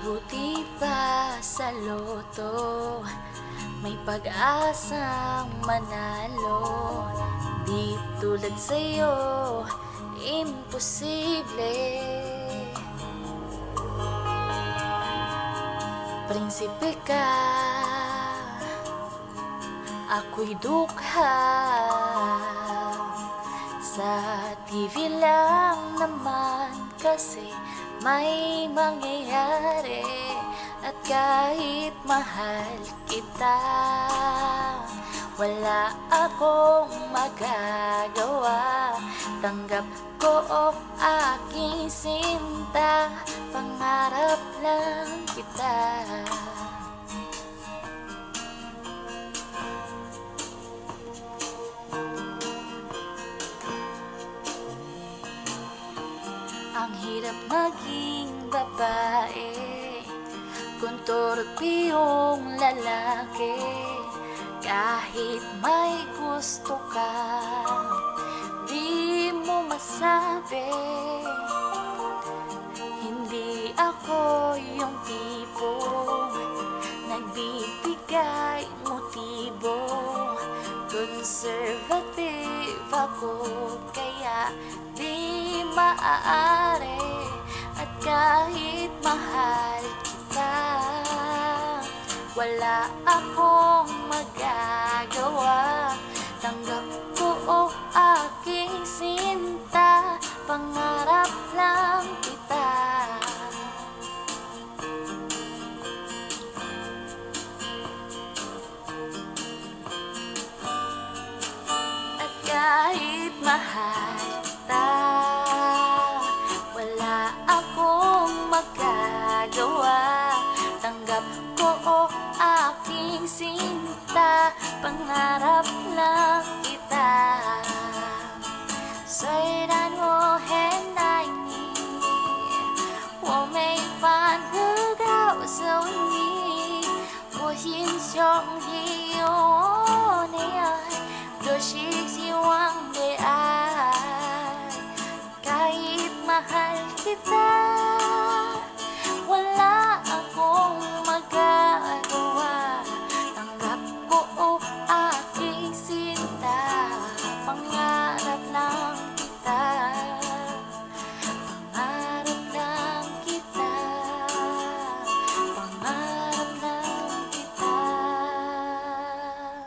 Buti pa sa loto, may pag-asang manalo. Di tulad sa'yo, imposible. Prinsipe ka, ako'y dukha. Sa TV lang naman kasi may mangyayari. At kahit mahal kita, wala akong magagawa. Tanggap ko aking sinta, pangarap lang kita. Ang hirap maging babae kung torpiyong lalaki. Kahit may gusto ka, di mo masabi. Hindi ako yung tipong nagbibigay motibo. Conservative ako, kaya di maaari. At kahit mahal kita, wala akong magagawa. Tanggap ko aking sinta, pangarap lang kita. At kahit mahal kita, wala akong magagawa. Tanggap ko aking sinta, pangarap lang kita. 虽然我很爱你，我没法子告诉你，我心中已有你爱，都是希望的爱。kahit mahal kita,